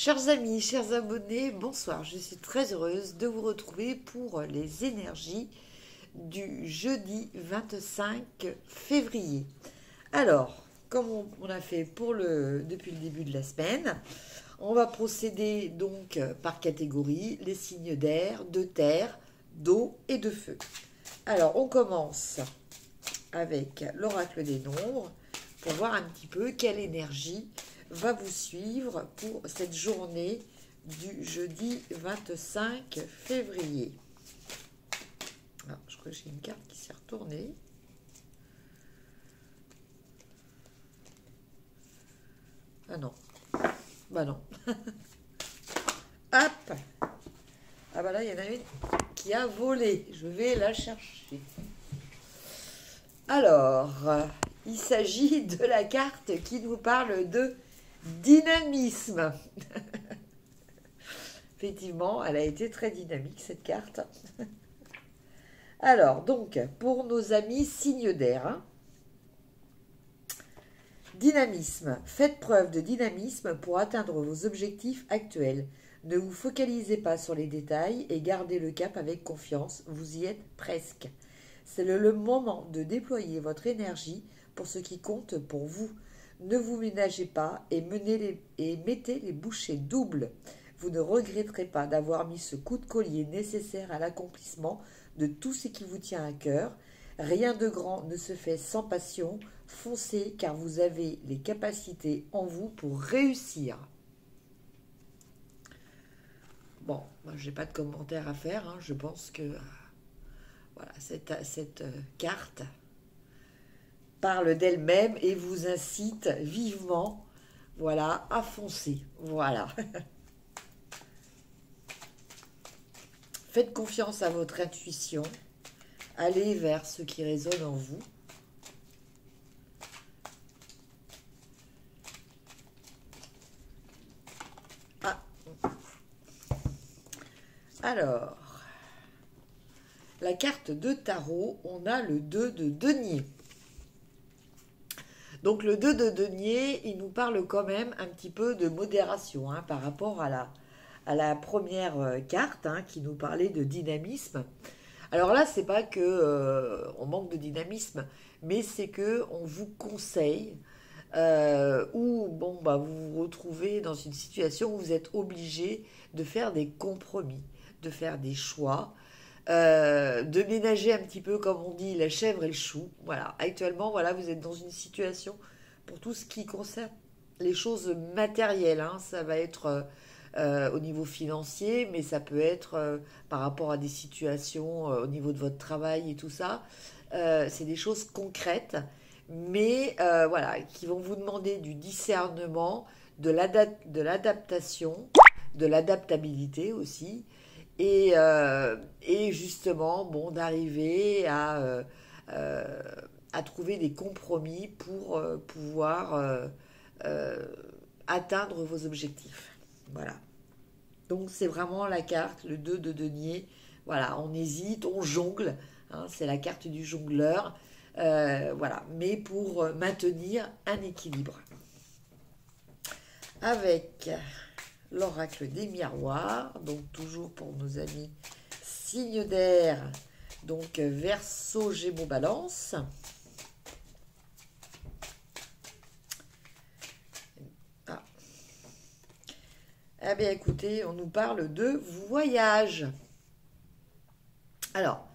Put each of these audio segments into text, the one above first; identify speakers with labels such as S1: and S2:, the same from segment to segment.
S1: Chers amis, chers abonnés, bonsoir. Je suis très heureuse de vous retrouver pour les énergies du jeudi 25 février. Alors, comme on a fait depuis le début de la semaine, on va procéder donc par catégorie, les signes d'air, de terre, d'eau et de feu. Alors, on commence avec l'oracle des nombres pour voir un petit peu quelle énergie va vous suivre pour cette journée du jeudi 25 février. Alors, je crois que j'ai une carte qui s'est retournée. Ah non. Bah non. Hop. Ah bah là, il y en a une qui a volé. Je vais la chercher. Alors, il s'agit de la carte qui nous parle de dynamisme. Effectivement, elle a été très dynamique, cette carte. Alors, donc, pour nos amis signes d'air, hein, dynamisme. Faites preuve de dynamisme pour atteindre vos objectifs actuels. Ne vous focalisez pas sur les détails et gardez le cap avec confiance. Vous y êtes presque. C'est le moment de déployer votre énergie pour ce qui compte pour vous. Ne vous ménagez pas et mettez les bouchées doubles. Vous ne regretterez pas d'avoir mis ce coup de collier nécessaire à l'accomplissement de tout ce qui vous tient à cœur. Rien de grand ne se fait sans passion. Foncez car vous avez les capacités en vous pour réussir. Bon, moi j'ai pas de commentaire à faire, hein. Je pense que voilà, cette carte parle d'elle-même et vous incite vivement, voilà, à foncer. Voilà. Faites confiance à votre intuition. Allez vers ce qui résonne en vous. Ah. Alors, la carte de tarot, on a le 2 de denier. Donc le 2 de denier, il nous parle quand même un petit peu de modération, hein, par rapport à la première carte, hein, qui nous parlait de dynamisme. Alors là, c'est pas que on manque de dynamisme, mais c'est que on vous conseille ou bon bah vous vous retrouvez dans une situation où vous êtes obligé de faire des compromis, de faire des choix, de ménager un petit peu, comme on dit, la chèvre et le chou. Voilà, actuellement, voilà, vous êtes dans une situation pour tout ce qui concerne les choses matérielles, hein. Ça va être au niveau financier, mais ça peut être par rapport à des situations au niveau de votre travail et tout ça. C'est des choses concrètes, mais voilà, qui vont vous demander du discernement, de l'adaptation, de l'adaptabilité aussi, et justement, bon, d'arriver euh, à trouver des compromis pour pouvoir euh, atteindre vos objectifs. Voilà. Donc c'est vraiment la carte, le 2 de denier. Voilà, on hésite, on jongle, hein, c'est la carte du jongleur. Voilà, mais pour maintenir un équilibre. Avec l'oracle des miroirs, donc toujours pour nos amis signes d'air, donc Verseau, Gémeaux, Balance. Ah. Eh bien écoutez, on nous parle de voyage. Alors,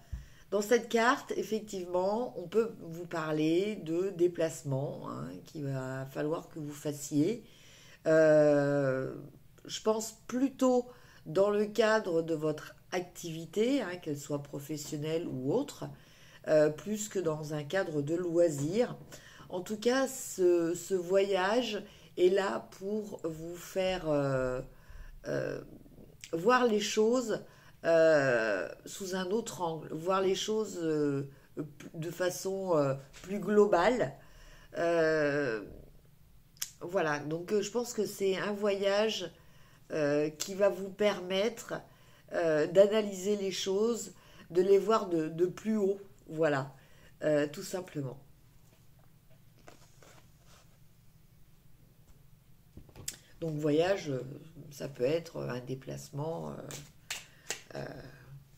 S1: dans cette carte, effectivement, on peut vous parler de déplacement, hein, qu'il va falloir que vous fassiez. Je pense plutôt dans le cadre de votre activité, hein, qu'elle soit professionnelle ou autre, plus que dans un cadre de loisir. En tout cas, ce voyage est là pour vous faire voir les choses sous un autre angle, voir les choses de façon plus globale. Euh, voilà, donc je pense que c'est un voyage qui va vous permettre d'analyser les choses, de les voir de plus haut, voilà, tout simplement. Donc voyage, Ça peut être un déplacement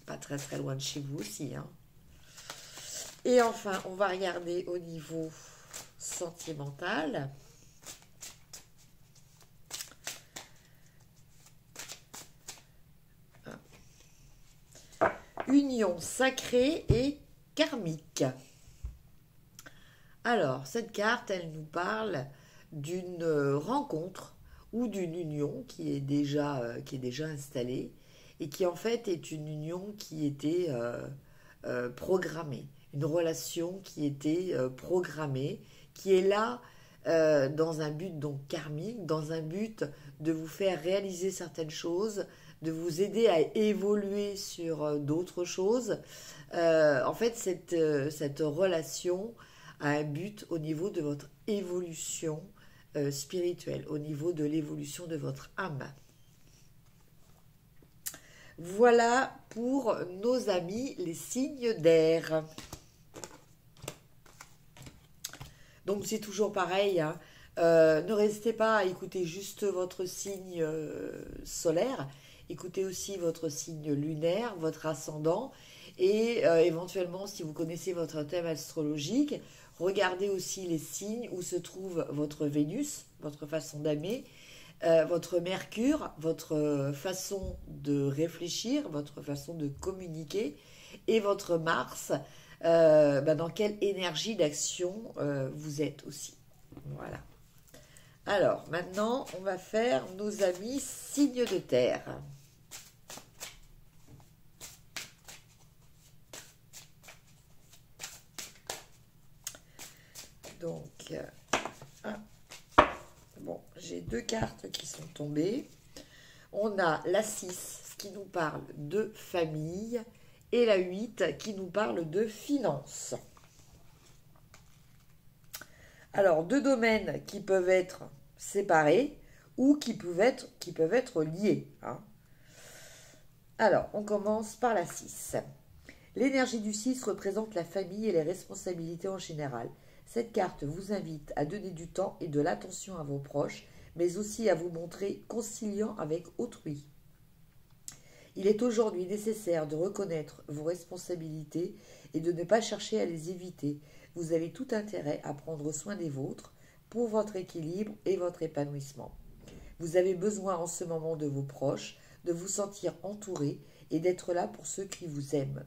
S1: pas très très loin de chez vous aussi, hein. Et enfin, on va regarder au niveau sentimental. Union sacrée et karmique. Alors, cette carte, elle nous parle d'une rencontre ou d'une union qui est déjà installée et qui en fait est une union qui était programmée, une relation qui était programmée, qui est là dans un but donc karmique, dans un but de vous faire réaliser certaines choses, de vous aider à évoluer sur d'autres choses. En fait, cette relation a un but au niveau de votre évolution spirituelle, au niveau de l'évolution de votre âme. Voilà pour nos amis les signes d'air. Donc c'est toujours pareil, hein. Ne restez pas à écouter juste votre signe solaire, écoutez aussi votre signe lunaire, votre ascendant, et éventuellement si vous connaissez votre thème astrologique, regardez aussi les signes où se trouve votre Vénus, votre façon d'aimer, votre Mercure, votre façon de réfléchir, votre façon de communiquer, et votre Mars, dans quelle énergie d'action vous êtes aussi. Voilà. Alors, maintenant, on va faire nos amis signes de terre. Donc, bon, j'ai deux cartes qui sont tombées. On a la 6 qui nous parle de famille et la 8 qui nous parle de finances. Alors, deux domaines qui peuvent être séparés ou qui peuvent être liés, hein. Alors, on commence par la 6. L'énergie du 6 représente la famille et les responsabilités en général. Cette carte vous invite à donner du temps et de l'attention à vos proches, mais aussi à vous montrer conciliant avec autrui. Il est aujourd'hui nécessaire de reconnaître vos responsabilités et de ne pas chercher à les éviter. Vous avez tout intérêt à prendre soin des vôtres pour votre équilibre et votre épanouissement. Vous avez besoin en ce moment de vos proches, de vous sentir entouré et d'être là pour ceux qui vous aiment.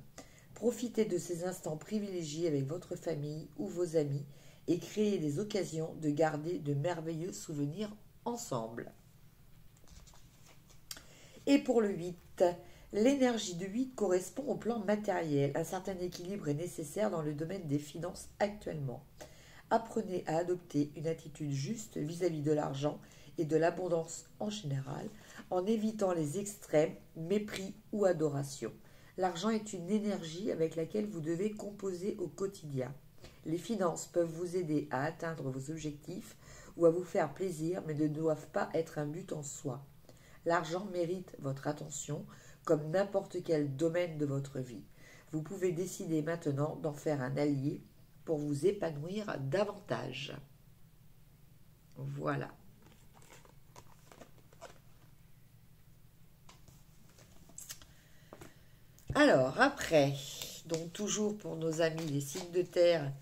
S1: Profitez de ces instants privilégiés avec votre famille ou vos amis et créez des occasions de garder de merveilleux souvenirs ensemble. Et pour le 8, l'énergie de 8 correspond au plan matériel. Un certain équilibre est nécessaire dans le domaine des finances actuellement. Apprenez à adopter une attitude juste vis-à-vis de l'argent et de l'abondance en général, en évitant les extrêmes, mépris ou adoration. L'argent est une énergie avec laquelle vous devez composer au quotidien. Les finances peuvent vous aider à atteindre vos objectifs ou à vous faire plaisir, mais ne doivent pas être un but en soi. L'argent mérite votre attention comme n'importe quel domaine de votre vie. Vous pouvez décider maintenant d'en faire un allié pour vous épanouir davantage. Voilà. Alors, après, donc toujours pour nos amis les signes de terre,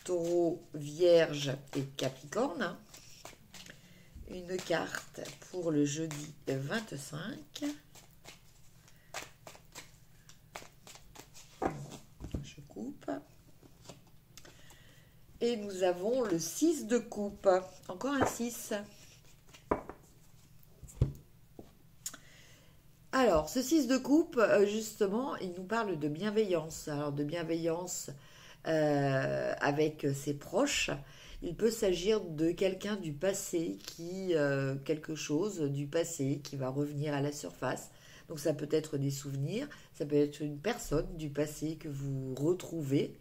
S1: Taureau, Vierge et Capricorne, une carte pour le jeudi 25. Je coupe. Et nous avons le 6 de coupe. Encore un 6. Alors, ce 6 de coupe, justement, il nous parle de bienveillance. Alors, de bienveillance avec ses proches. Il peut s'agir de quelqu'un du passé quelque chose du passé qui va revenir à la surface. Donc, ça peut être des souvenirs, ça peut être une personne du passé que vous retrouvez.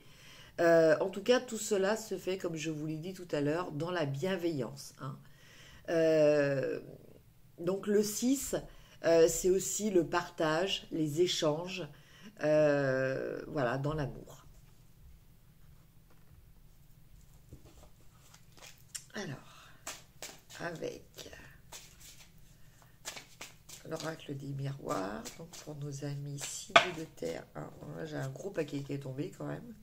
S1: En tout cas, tout cela se fait, comme je vous l'ai dit tout à l'heure, dans la bienveillance, hein. Donc, le 6... c'est aussi le partage, les échanges, voilà, dans l'amour. Alors, avec l'oracle des miroirs. Donc pour nos amis signes de terre. J'ai un gros paquet qui est tombé quand même.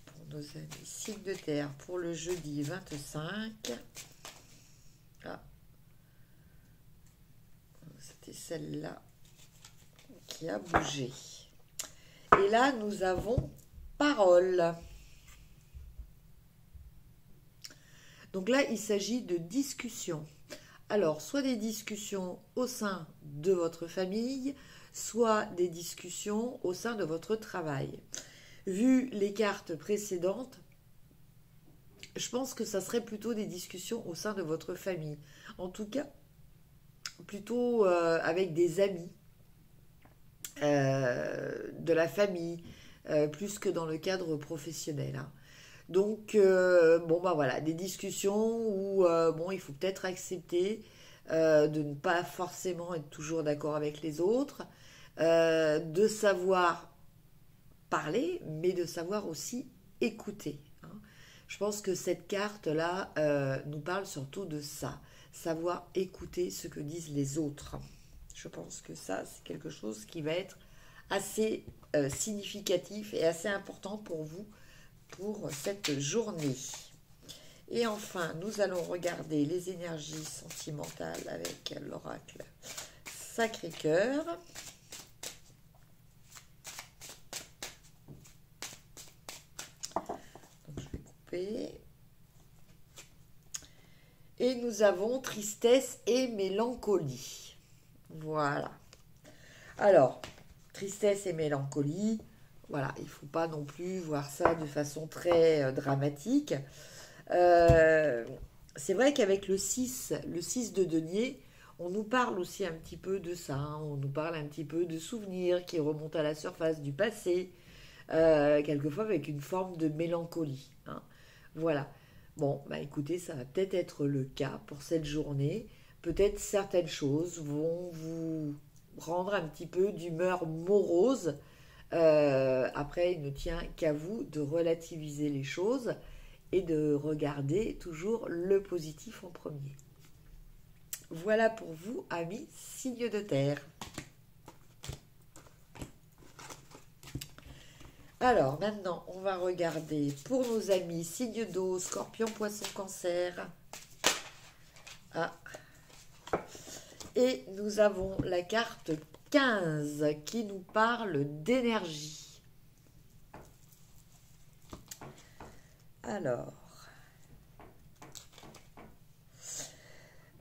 S1: Pour nos amis signes de terre, pour le jeudi 25. Ah. C'était celle-là qui a bougé. Et là, nous avons parole. Donc là, il s'agit de discussions. Alors, soit des discussions au sein de votre famille, soit des discussions au sein de votre travail. Vu les cartes précédentes, je pense que ça serait plutôt des discussions au sein de votre famille. En tout cas, plutôt avec des amis, de la famille, plus que dans le cadre professionnel. Hein. Donc, bon, bah voilà, des discussions où, bon, il faut peut-être accepter de ne pas forcément être toujours d'accord avec les autres, de savoir parler, mais de savoir aussi écouter. Hein. Je pense que cette carte-là nous parle surtout de ça, savoir écouter ce que disent les autres. Je pense que ça, c'est quelque chose qui va être assez significatif et assez important pour vous pour cette journée. Et enfin, nous allons regarder les énergies sentimentales avec l'oracle Sacré-Cœur. Donc, je vais couper. Et nous avons tristesse et mélancolie. Voilà. Alors, tristesse et mélancolie, voilà, il ne faut pas non plus voir ça de façon très dramatique. C'est vrai qu'avec le 6 de denier, on nous parle aussi un petit peu de ça. Hein, on nous parle un petit peu de souvenirs qui remontent à la surface du passé, quelquefois avec une forme de mélancolie. Hein. Voilà. Bon, bah écoutez, ça va peut-être être le cas pour cette journée. Peut-être certaines choses vont vous rendre un petit peu d'humeur morose. Après, il ne tient qu'à vous de relativiser les choses et de regarder toujours le positif en premier. Voilà pour vous, amis signes de terre. Alors, maintenant, on va regarder pour nos amis signes d'eau, scorpion, poisson, cancer. Ah. Et nous avons la carte 15 qui nous parle d'énergie. Alors,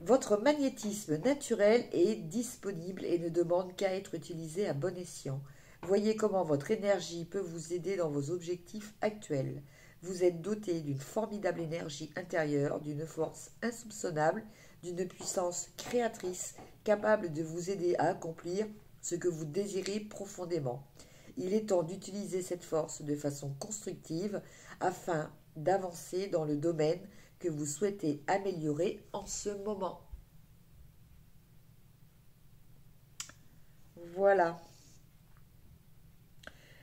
S1: votre magnétisme naturel est disponible et ne demande qu'à être utilisé à bon escient. Voyez comment votre énergie peut vous aider dans vos objectifs actuels. Vous êtes doté d'une formidable énergie intérieure, d'une force insoupçonnable, d'une puissance créatrice capable de vous aider à accomplir ce que vous désirez profondément. Il est temps d'utiliser cette force de façon constructive afin d'avancer dans le domaine que vous souhaitez améliorer en ce moment. Voilà.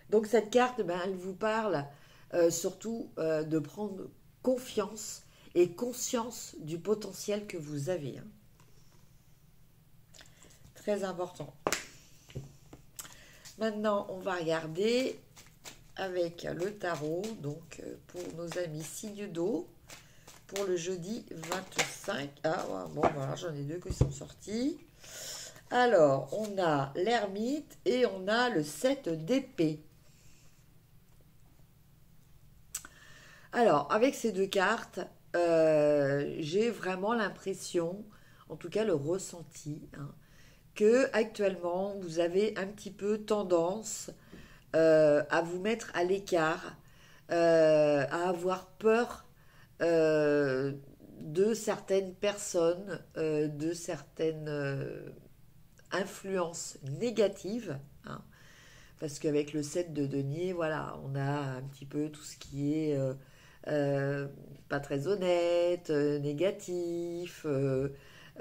S1: Donc cette carte, elle vous parle surtout de prendre confiance et conscience du potentiel que vous avez. Hein. Très important. Maintenant, on va regarder avec le tarot, donc pour nos amis signes d'eau, pour le jeudi 25. Ah, bon, voilà, j'en ai deux qui sont sortis. Alors, on a l'ermite et on a le 7 d'épée. Alors, avec ces deux cartes, j'ai vraiment l'impression, en tout cas le ressenti, hein, que actuellement vous avez un petit peu tendance à vous mettre à l'écart, à avoir peur de certaines personnes, de certaines influences négatives. Hein, parce qu'avec le 7 de denier, voilà, on a un petit peu tout ce qui est pas très honnête, négatif,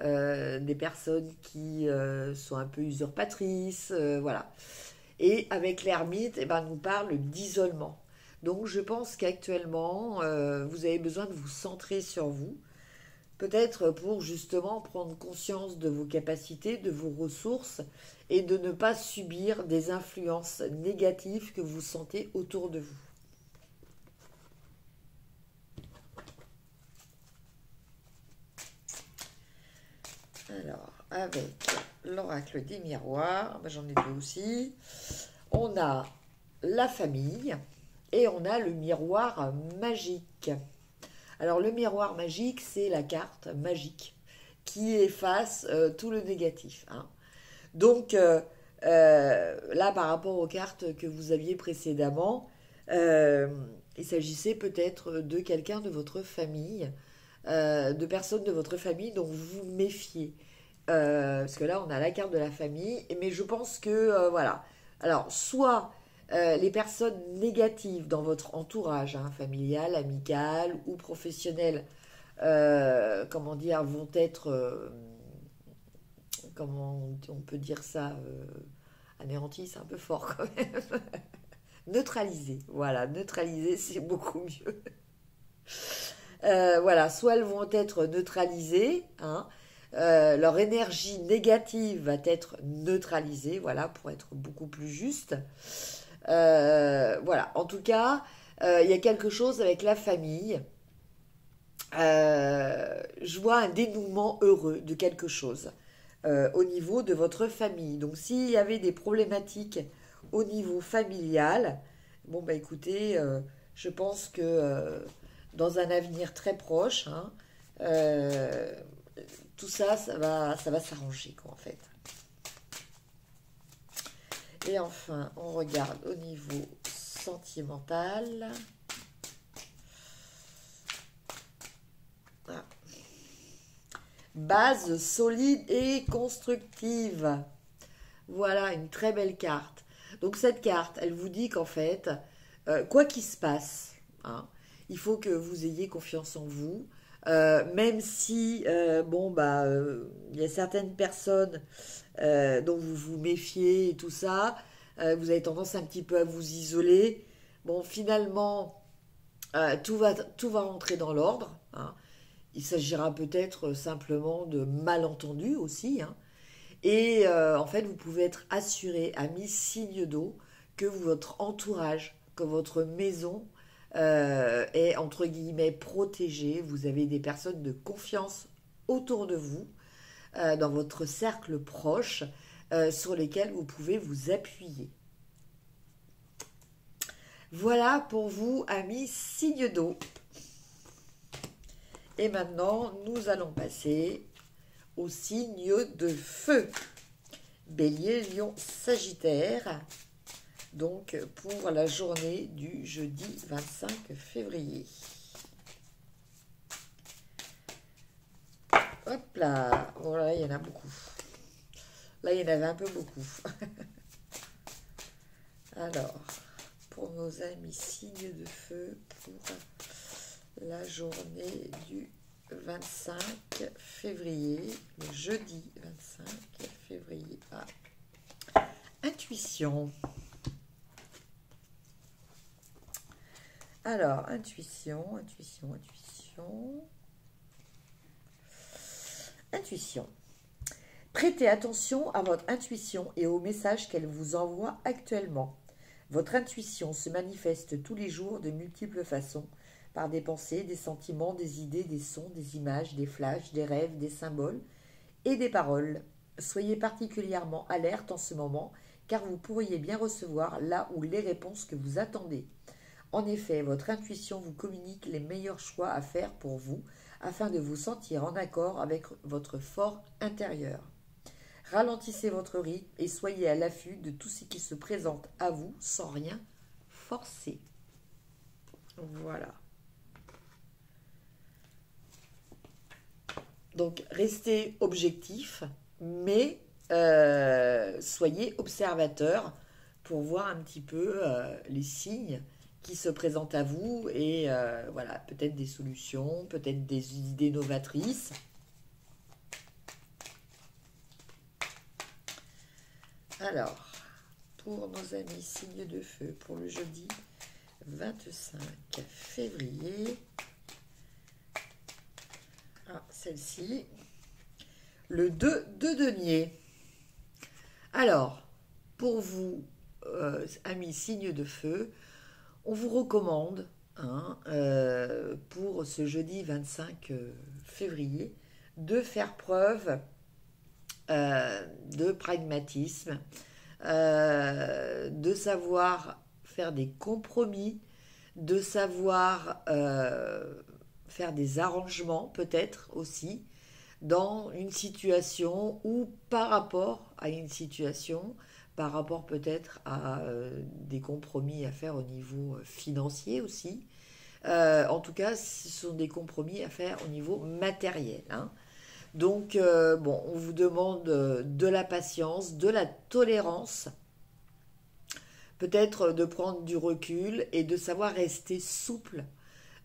S1: des personnes qui sont un peu usurpatrices, voilà. Et avec l'ermite, on nous parle d'isolement. Donc je pense qu'actuellement, vous avez besoin de vous centrer sur vous, peut-être pour justement prendre conscience de vos capacités, de vos ressources et de ne pas subir des influences négatives que vous sentez autour de vous. Alors, avec l'oracle des miroirs, j'en ai deux aussi, on a la famille et on a le miroir magique. Alors, le miroir magique, c'est la carte magique qui efface tout le négatif. Hein. Donc, là, par rapport aux cartes que vous aviez précédemment, il s'agissait peut-être de quelqu'un de votre famille, de personnes de votre famille dont vous vous méfiez. Parce que là, on a la carte de la famille, mais je pense que, voilà. Alors, soit les personnes négatives dans votre entourage, hein, familial, amical ou professionnel, comment dire, vont être, comment on peut dire ça, anéantis, c'est un peu fort quand même. Neutralisées, voilà, neutralisées, c'est beaucoup mieux. Voilà, soit elles vont être neutralisées, hein, leur énergie négative va être neutralisée, voilà, pour être beaucoup plus juste. Voilà, en tout cas, il y a quelque chose avec la famille. Je vois un dénouement heureux de quelque chose au niveau de votre famille. Donc, s'il y avait des problématiques au niveau familial, bon, bah écoutez, je pense que dans un avenir très proche, hein, tout ça, ça va s'arranger, quoi, en fait. Et enfin, on regarde au niveau sentimental. Ah. Base solide et constructive. Voilà, une très belle carte. Donc cette carte, elle vous dit qu'en fait, quoi qu'il se passe, hein, il faut que vous ayez confiance en vous. Même si, bon, bah, il y a certaines personnes dont vous vous méfiez et tout ça, vous avez tendance un petit peu à vous isoler. Bon, finalement, tout va rentrer dans l'ordre. Hein. Il s'agira peut-être simplement de malentendus aussi. Hein. Et en fait, vous pouvez être assuré à mi-signe d'eau que votre entourage, que votre maison est entre guillemets protégée. Vous avez des personnes de confiance autour de vous, dans votre cercle proche, sur lesquels vous pouvez vous appuyer. Voilà pour vous, amis signe d'eau. Et maintenant, nous allons passer au signe de feu. Bélier, Lion, Sagittaire. Donc, pour la journée du jeudi 25 février. Hop là. Voilà, il y en a beaucoup. Là, il y en avait un peu beaucoup. Alors, pour nos amis signes de feu, pour la journée du 25 février, le jeudi 25 février. Ah. Intuition. Alors, intuition. Prêtez attention à votre intuition et aux messages qu'elle vous envoie actuellement. Votre intuition se manifeste tous les jours de multiples façons, par des pensées, des sentiments, des idées, des sons, des images, des flashs, des rêves, des symboles et des paroles. Soyez particulièrement alerte en ce moment, car vous pourriez bien recevoir là où les réponses que vous attendez. En effet, votre intuition vous communique les meilleurs choix à faire pour vous, afin de vous sentir en accord avec votre fort intérieur. Ralentissez votre rythme et soyez à l'affût de tout ce qui se présente à vous sans rien forcer. Voilà. Donc, restez objectif, mais soyez observateur pour voir un petit peu les signes qui se présentent à vous et voilà, peut-être des solutions, peut-être des idées novatrices. Alors, pour nos amis signes de feu, pour le jeudi 25 février, celle-ci. Le 2 de denier. Alors, pour vous, amis signes de feu, on vous recommande, pour ce jeudi 25 février, de faire preuve de pragmatisme, de savoir faire des compromis, de savoir faire des arrangements peut-être aussi dans une situation ou par rapport à une situation, par rapport peut-être à des compromis à faire au niveau financier aussi. En tout cas, ce sont des compromis à faire au niveau matériel, hein. Donc, bon, on vous demande de la patience, de la tolérance, peut-être de prendre du recul et de savoir rester souple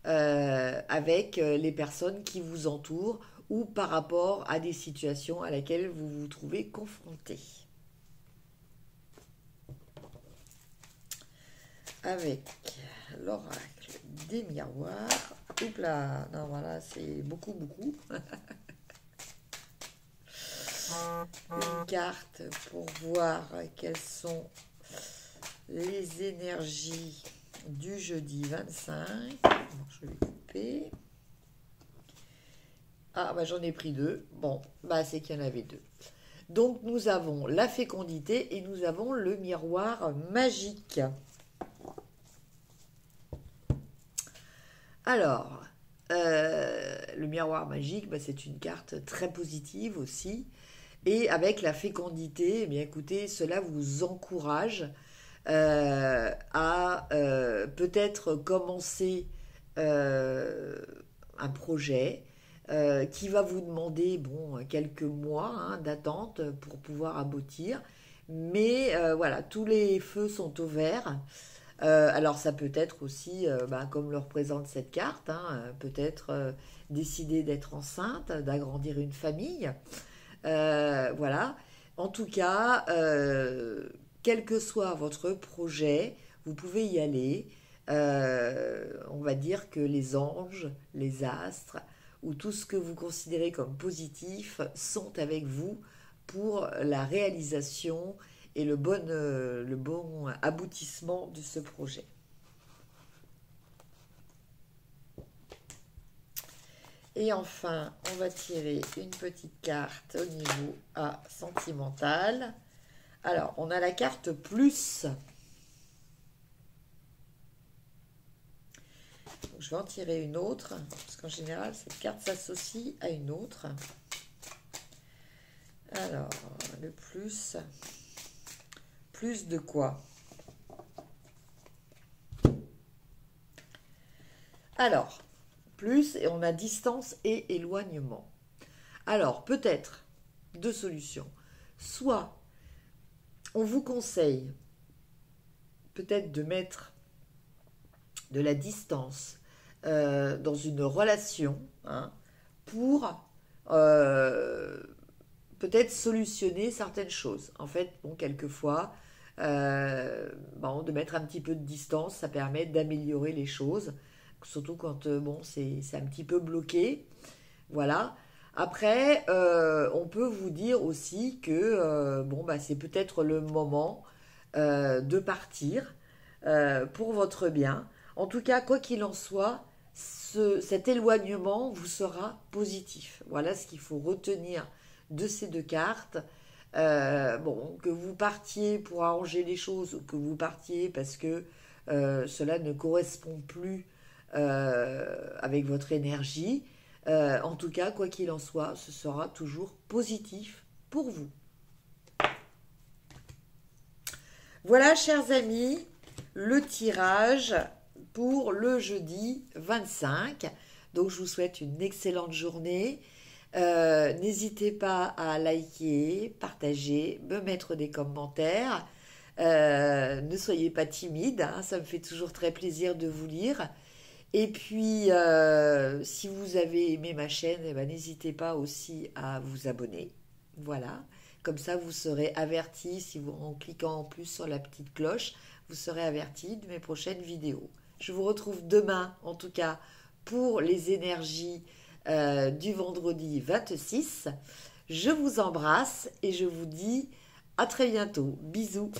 S1: avec les personnes qui vous entourent ou par rapport à des situations à laquelle vous vous trouvez confronté. Avec l'oracle des miroirs. Oups là, non voilà, c'est beaucoup. Une carte pour voir quelles sont les énergies du jeudi 25. Je vais couper. Ah, bah j'en ai pris 2. Bon, bah c'est qu'il y en avait 2. Donc nous avons la fécondité et nous avons le miroir magique. Alors, le miroir magique, bah, c'est une carte très positive aussi. Et avec la fécondité, eh bien écoutez, cela vous encourage à peut-être commencer un projet qui va vous demander quelques mois d'attente pour pouvoir aboutir. Mais voilà, tous les feux sont au vert. Alors ça peut être aussi, comme le représente cette carte, peut-être décider d'être enceinte, d'agrandir une famille. Voilà. En tout cas, quel que soit votre projet, vous pouvez y aller. On va dire que les anges, les astres, ou tout ce que vous considérez comme positif sont avec vous pour la réalisation et le bon aboutissement de ce projet. Et enfin, on va tirer une petite carte au niveau sentimental. Alors, on a la carte plus. Donc, je vais en tirer une autre, parce qu'en général, cette carte s'associe à une autre. Alors, le plus. Plus de quoi? Alors, plus, et on a distance et éloignement. Alors, peut-être deux solutions. Soit, on vous conseille peut-être de mettre de la distance dans une relation pour peut-être solutionner certaines choses. En fait, quelquefois, de mettre un petit peu de distance, ça permet d'améliorer les choses, surtout quand c'est un petit peu bloqué. Voilà. Après, on peut vous dire aussi que c'est peut-être le moment de partir pour votre bien. En tout cas, quoi qu'il en soit, cet éloignement vous sera positif. Voilà ce qu'il faut retenir de ces deux cartes. Que vous partiez pour arranger les choses ou que vous partiez parce que cela ne correspond plus avec votre énergie. En tout cas, quoi qu'il en soit, ce sera toujours positif pour vous. Voilà, chers amis, le tirage pour le jeudi 25. Donc, je vous souhaite une excellente journée. N'hésitez pas à liker, partager, me mettre des commentaires. Ne soyez pas timide, ça me fait toujours très plaisir de vous lire. Et puis, si vous avez aimé ma chaîne, n'hésitez pas aussi à vous abonner. Voilà, comme ça vous serez averti, en cliquant en plus sur la petite cloche, vous serez averti de mes prochaines vidéos. Je vous retrouve demain, en tout cas, pour les énergies du vendredi 26. Je vous embrasse et je vous dis à très bientôt. Bisous.